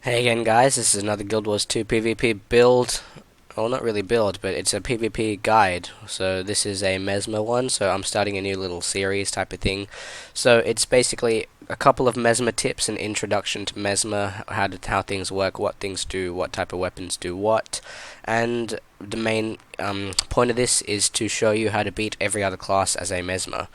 Hey again guys, this is another Guild Wars 2 PvP build. Well, not really build, but it's a PvP guide. So this is a Mesmer one, so I'm starting a new little series type of thing. So it's basically a couple of Mesmer tips, an introduction to Mesmer, how things work, what things do, what type of weapons do what. And the main point of this is to show you how to beat every other class as a Mesmer.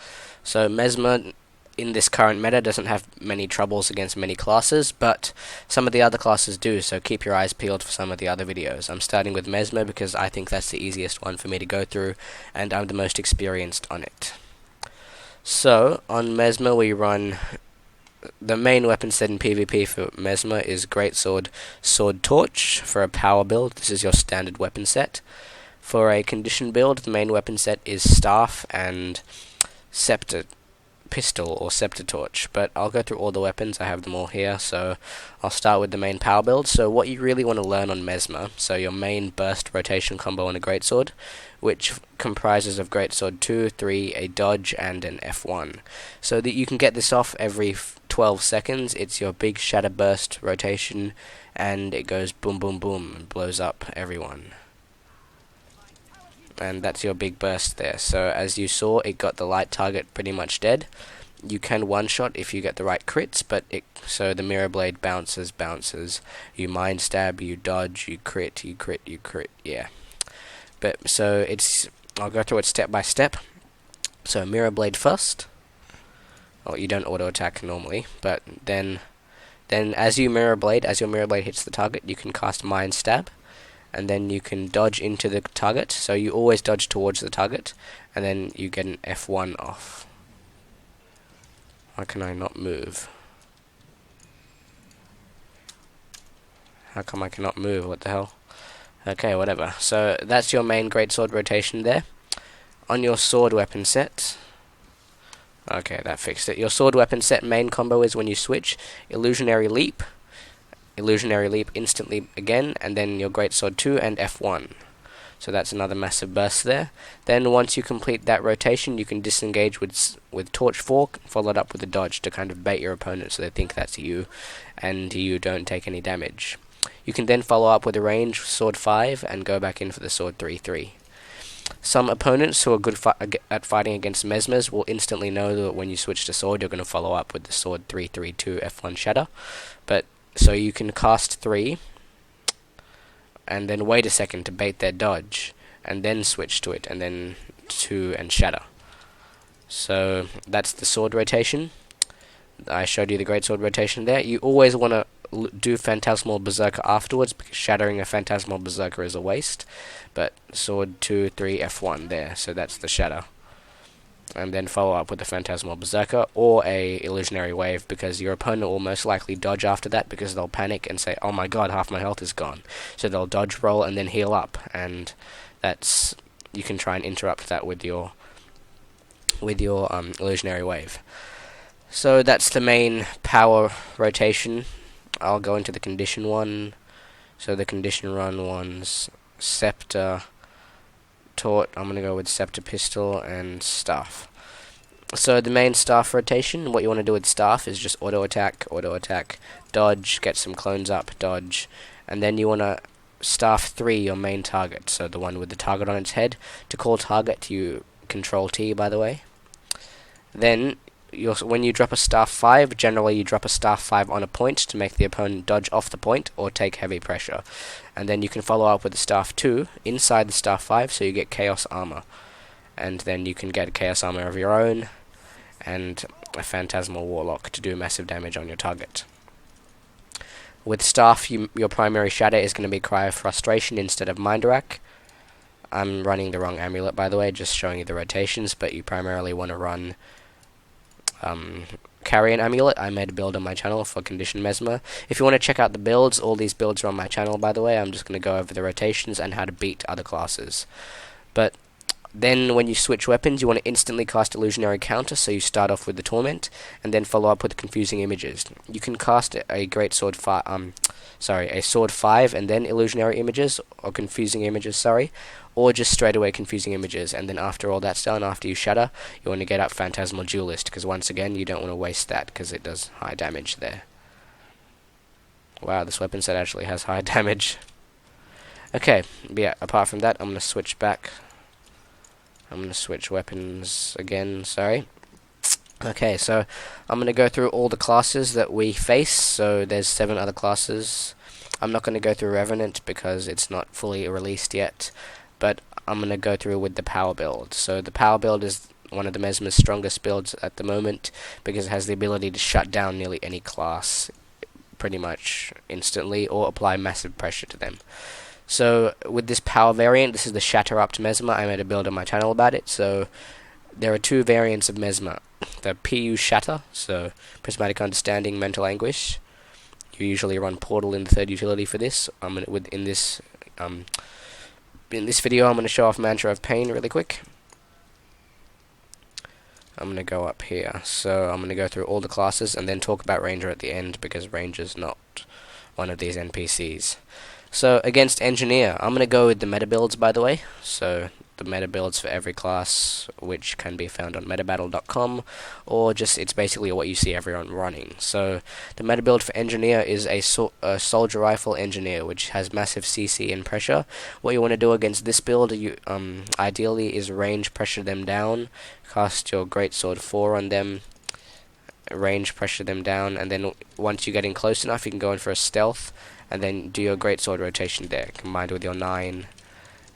So Mesmer in this current meta doesn't have many troubles against many classes, but some of the other classes do, so keep your eyes peeled for some of the other videos. I'm starting with Mesmer because I think that's the easiest one for me to go through, and I'm the most experienced on it. So, on Mesmer we run the main weapon set in PvP for Mesmer is Greatsword, Sword Torch for a power build. This is your standard weapon set. For a condition build, the main weapon set is Staff and Scepter Pistol or Scepter Torch, but I'll go through all the weapons. I have them all here, so I'll start with the main power build. So what you really want to learn on Mesmer, so your main burst rotation combo on a Greatsword, which comprises of Greatsword 2, 3, a dodge, and an F1. So that you can get this off every 12 seconds. It's your big shatter burst rotation, and it goes boom boom boom and blows up everyone. And that's your big burst there. So as you saw, it got the light target pretty much dead. You can one-shot if you get the right crits, but so the mirror blade bounces. You mind stab, you dodge, you crit, yeah. But so I'll go through it step by step. So mirror blade first. Oh, you don't auto attack normally, but then as your mirror blade hits the target, you can cast mind stab. And then you can dodge into the target, so you always dodge towards the target, and then you get an F1 off. Why can I not move? How come I cannot move? What the hell? Okay, whatever. So that's your main greatsword rotation there. On your sword weapon set, okay, that fixed it. Your sword weapon set main combo is when you switch Illusionary Leap instantly again, and then your Greatsword 2 and F1. So that's another massive burst there. Then once you complete that rotation, you can disengage with Torch Fork, followed up with a dodge to kind of bait your opponent so they think that's you, and you don't take any damage. You can then follow up with a range Sword 5 and go back in for the Sword 3-3. Some opponents who are good at fighting against Mesmers will instantly know that when you switch to Sword, you're going to follow up with the Sword 3-3-2 F1 Shatter. But so you can cast 3, and then wait a second to bait their dodge, and then switch to it, and then 2 and shatter. So that's the sword rotation. I showed you the greatsword rotation there. You always want to do Phantasmal Berserker afterwards, because shattering a Phantasmal Berserker is a waste. But sword 2, 3, F1 there, so that's the shatter. And then follow up with a Phantasmal Berserker or a Illusionary Wave, because your opponent will most likely dodge after that, because they'll panic and say, oh my god, half my health is gone. So they'll dodge roll and then heal up, and you can try and interrupt that with your Illusionary Wave. So that's the main power rotation. I'll go into the condition one. So the condition run one's Scepter, Taught. I'm going to go with Scepter Pistol and Staff. So the main Staff rotation, what you want to do with Staff is just auto attack, dodge, get some clones up, dodge, and then you want to Staff 3 your main target, so the one with the target on its head. To call target, you Control T, by the way. Then when you drop a Staff 5, generally you drop a Staff 5 on a point to make the opponent dodge off the point or take heavy pressure. And then you can follow up with the Staff 2 inside the Staff 5, so you get Chaos Armor. And then you can get a Chaos Armor of your own and a Phantasmal Warlock to do massive damage on your target. With Staff, your primary shatter is going to be Cry of Frustration instead of Mind Rack. I'm running the wrong amulet, by the way, just showing you the rotations, but you primarily want to run Carrion Amulet. I made a build on my channel for Condition Mesmer. If you want to check out the builds, all these builds are on my channel, by the way. I'm just going to go over the rotations and how to beat other classes. But then when you switch weapons, you want to instantly cast Illusionary Counter, so you start off with the Torment, and then follow up with Confusing Images. You can cast a Sword 5 and then Illusionary Images, or Confusing Images, or just straight away Confusing Images, and then after all that's done, after you shatter, you want to get up Phantasmal Duelist, because once again, you don't want to waste that, because it does high damage there. Wow, this weapon set actually has high damage. Okay, but yeah, apart from that, I'm going to switch back. I'm going to switch weapons again, sorry. Okay, so I'm going to go through all the classes that we face. So there's 7 other classes. I'm not going to go through Revenant because it's not fully released yet, but I'm going to go through with the power build. So the power build is one of the Mesmer's strongest builds at the moment because it has the ability to shut down nearly any class pretty much instantly or apply massive pressure to them. So with this power variant, this is the Shatterupt Mesmer. I made a build on my channel about it. So there are 2 variants of Mesmer. The PU Shatter, so Prismatic Understanding, Mental Anguish. You usually run Portal in the 3rd utility for this. In this video, I'm going to show off Mantra of Pain really quick. I'm going to go up here. So I'm going to go through all the classes and then talk about Ranger at the end because Ranger's not one of these NPCs. So against Engineer, I'm going to go with the meta builds, by the way. So the meta builds for every class, which can be found on metabattle.com, or just it's basically what you see everyone running. So the meta build for Engineer is a Soldier Rifle Engineer, which has massive CC and pressure. What you want to do against this build, you ideally, is range pressure them down, cast your Greatsword 4 on them, range pressure them down, and then once you get in close enough, you can go in for a stealth, and then do your Greatsword rotation there, combined with your 9,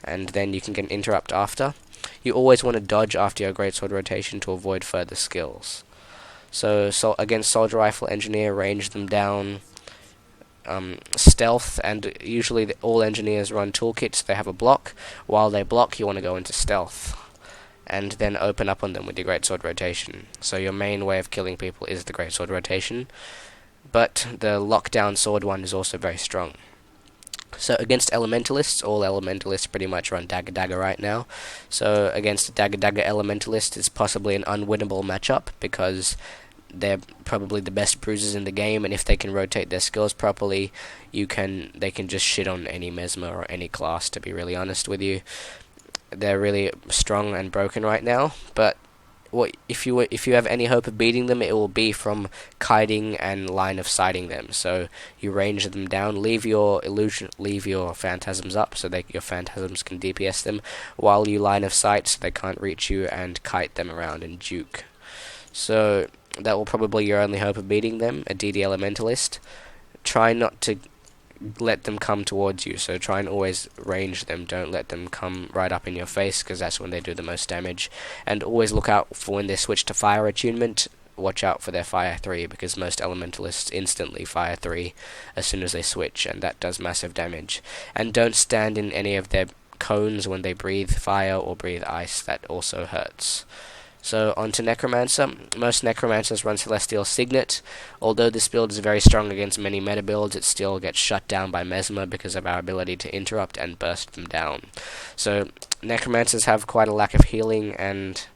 and then you can get an interrupt after. You always want to dodge after your Greatsword rotation to avoid further skills. So against Soldier Rifle Engineer, range them down, stealth, and usually all engineers run toolkits, so they have a block. While they block, you want to go into stealth, and then open up on them with your Greatsword rotation. So your main way of killing people is the Greatsword rotation, but the lockdown sword one is also very strong. So against Elementalists, all Elementalists pretty much run Dagger right now. So against Dagger Elementalist, it's possibly an unwinnable matchup because they're probably the best bruisers in the game, and if they can rotate their skills properly, they can just shit on any Mesmer or any class, to be really honest with you. They're really strong and broken right now, but if you have any hope of beating them, it will be from kiting and line of sighting them. So you range them down, leave your phantasms up so your phantasms can DPS them, while you line of sight so they can't reach you, and kite them around and juke. So that will probably be your only hope of beating them, a DD Elementalist. Try not to let them come towards you, so try and always range them. Don't let them come right up in your face, because that's when they do the most damage. And always look out for when they switch to fire attunement. Watch out for their fire 3, because most elementalists instantly fire 3 as soon as they switch, and that does massive damage. And don't stand in any of their cones when they breathe fire or breathe ice. That also hurts. So on to Necromancer. Most Necromancers run Celestial Signet. Although this build is very strong against many meta builds, it still gets shut down by Mesmer because of our ability to interrupt and burst them down. So Necromancers have quite a lack of healing, and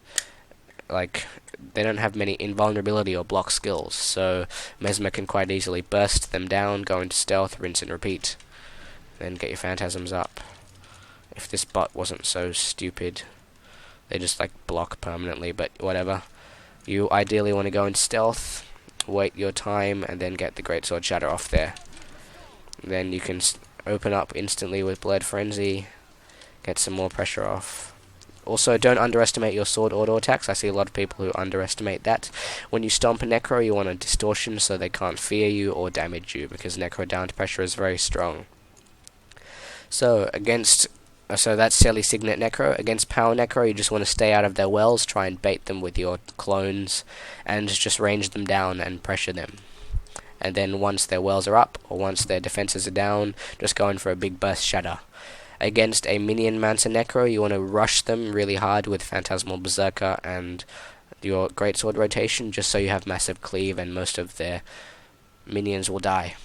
they don't have many invulnerability or block skills. So Mesmer can quite easily burst them down, go into stealth, rinse and repeat. Then get your phantasms up. If this bot wasn't so stupid. They just block permanently, but whatever. You ideally want to go in stealth, wait your time, and then get the Greatsword Shatter off there. Then you can open up instantly with Blood Frenzy, get some more pressure off. Also, don't underestimate your sword auto attacks. I see a lot of people who underestimate that. When you stomp a Necro, you want a distortion so they can't fear you or damage you, because Necro down to pressure is very strong. So that's Selly Signet Necro. Against Power Necro, you just want to stay out of their wells, try and bait them with your clones, and just range them down and pressure them. And then once their wells are up, or once their defenses are down, just go in for a big burst shatter. Against a Minion Mancer Necro, you want to rush them really hard with Phantasmal Berserker and your Greatsword rotation, just so you have massive cleave and most of their minions will die.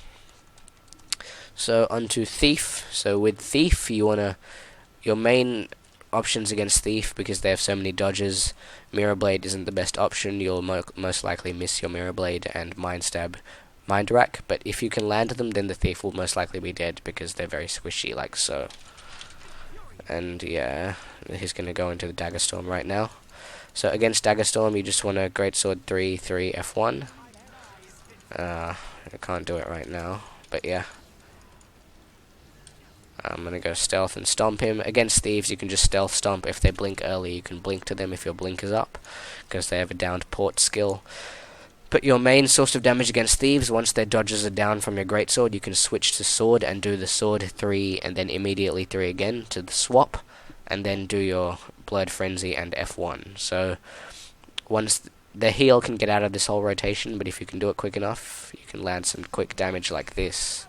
So onto Thief. So with Thief, your main options against Thief, because they have so many dodges, Mirror Blade isn't the best option. You'll most likely miss your Mirror Blade and Mind Stab, Mind Rack, but if you can land them, then the Thief will most likely be dead, because they're very squishy, like so. And yeah, he's going to go into the Dagger Storm right now. So against Dagger Storm, you just want to Greatsword 3, F1. I can't do it right now, but yeah. I'm gonna go stealth and stomp him. Against thieves, you can just stealth stomp. If they blink early, you can blink to them if your blink is up, because they have a downed port skill. But your main source of damage against thieves, once their dodges are down from your greatsword, you can switch to sword and do the sword 3 and then immediately 3 again to the swap, and then do your blood frenzy and F1. So once the heal can get out of this whole rotation, but if you can do it quick enough, you can land some quick damage like this,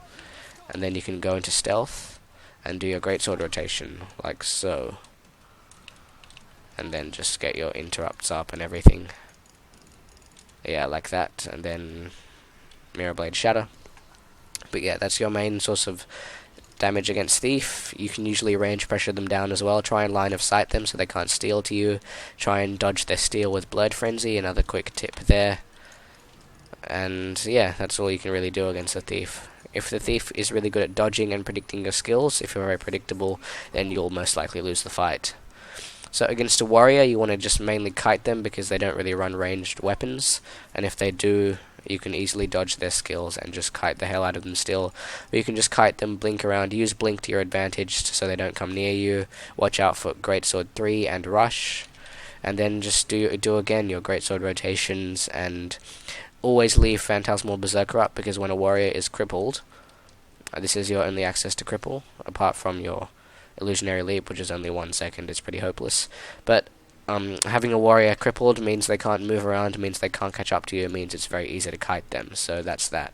and then you can go into stealth and do your greatsword rotation like so, and then just get your interrupts up and everything. Yeah, like that, and then Mirror Blade Shatter. But yeah, that's your main source of damage against Thief. You can usually range pressure them down as well. Try and line of sight them so they can't steal to you. Try and dodge their steal with Blood Frenzy, another quick tip there. And yeah, that's all you can really do against a Thief. If the Thief is really good at dodging and predicting your skills, if you're very predictable, then you'll most likely lose the fight. So against a warrior, you want to just mainly kite them because they don't really run ranged weapons, and if they do, you can easily dodge their skills and just kite the hell out of them still. Or you can just kite them, blink around, use blink to your advantage so they don't come near you. Watch out for Greatsword 3 and rush, and then just do again your Greatsword rotations, and always leave Phantasmal Berserker up, because when a warrior is crippled, this is your only access to cripple, apart from your Illusionary Leap, which is only 1 second. It's pretty hopeless. But having a warrior crippled means they can't move around, means they can't catch up to you, it means it's very easy to kite them. So that's that.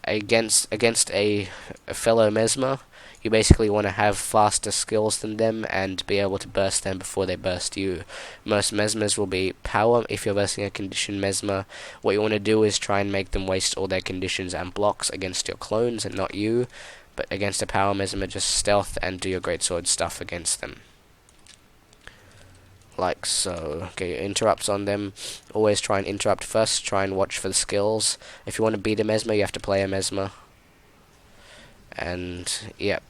Against a fellow Mesmer, you basically want to have faster skills than them and be able to burst them before they burst you. Most Mesmers will be power if you're versing a conditioned Mesmer. What you want to do is try and make them waste all their conditions and blocks against your clones and not you. But against a power Mesmer, just stealth and do your greatsword stuff against them. Like so. Get your interrupts on them. Always try and interrupt first. Try and watch for the skills. If you want to beat a Mesmer, you have to play a Mesmer. And, yep.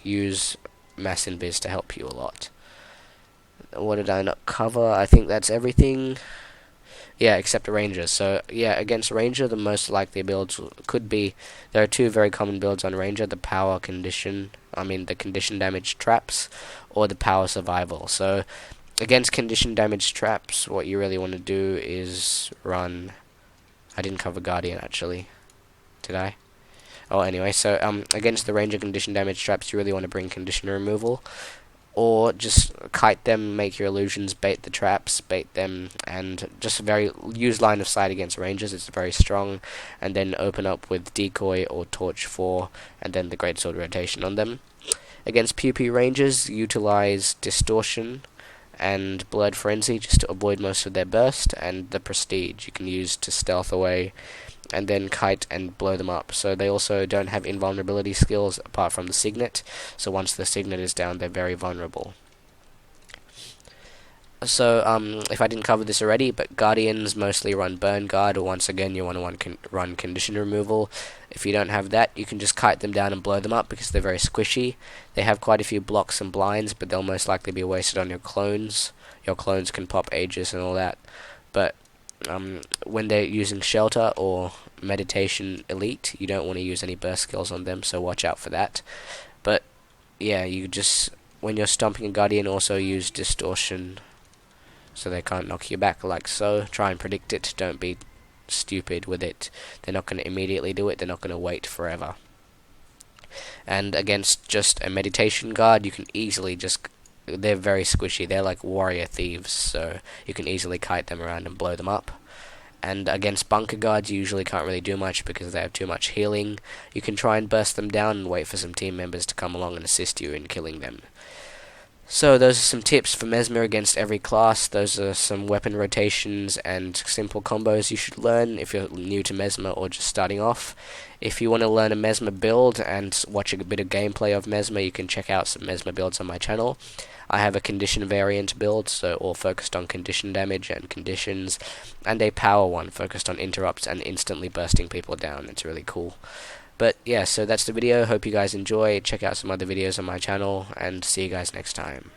Use Mass Invis to help you a lot. What did I not cover? I think that's everything. Yeah, except a Ranger. So, yeah, against Ranger, the most likely builds could be... There are 2 very common builds on Ranger. The power condition... the condition damage traps, or the power survival. So, against condition damage traps, what you really want to do is run... I didn't cover Guardian, actually. Did I? Oh, anyway, so, against the Ranger condition damage traps, you really want to bring condition removal. Or just kite them, make your illusions, bait the traps, bait them, and just use line of sight against rangers. It's very strong, and then open up with decoy or torch 4, and then the greatsword rotation on them. Against PvP rangers, utilize distortion and blood frenzy just to avoid most of their burst, and the prestige you can use to stealth away, and then kite and blow them up. So they also don't have invulnerability skills apart from the signet, so once the signet is down, they're very vulnerable. So, if I didn't cover this already, but Guardians mostly run Burn Guard, or once again, you want to run Condition Removal. If you don't have that, you can just kite them down and blow them up, because they're very squishy. They have quite a few blocks and blinds, but they'll most likely be wasted on your clones. Your clones can pop Aegis and all that. But, when they're using Shelter or Meditation Elite, you don't want to use any burst skills on them, so watch out for that. But, yeah, when you're stomping a Guardian, also use Distortion, so they can't knock you back like so. Try and predict it, don't be stupid with it. They're not going to immediately do it, they're not going to wait forever. And against just a meditation guard, you can easily they're very squishy, they're like warrior thieves, so you can easily kite them around and blow them up. And against bunker guards, you usually can't really do much because they have too much healing. You can try and burst them down and wait for some team members to come along and assist you in killing them. So those are some tips for Mesmer against every class. Those are some weapon rotations and simple combos you should learn if you're new to Mesmer or just starting off. If you want to learn a Mesmer build and watch a bit of gameplay of Mesmer, you can check out some Mesmer builds on my channel. I have a condition variant build, so all focused on condition damage and conditions, and a power one focused on interrupts and instantly bursting people down. It's really cool. But yeah, so that's the video. Hope you guys enjoy. Check out some other videos on my channel, and see you guys next time.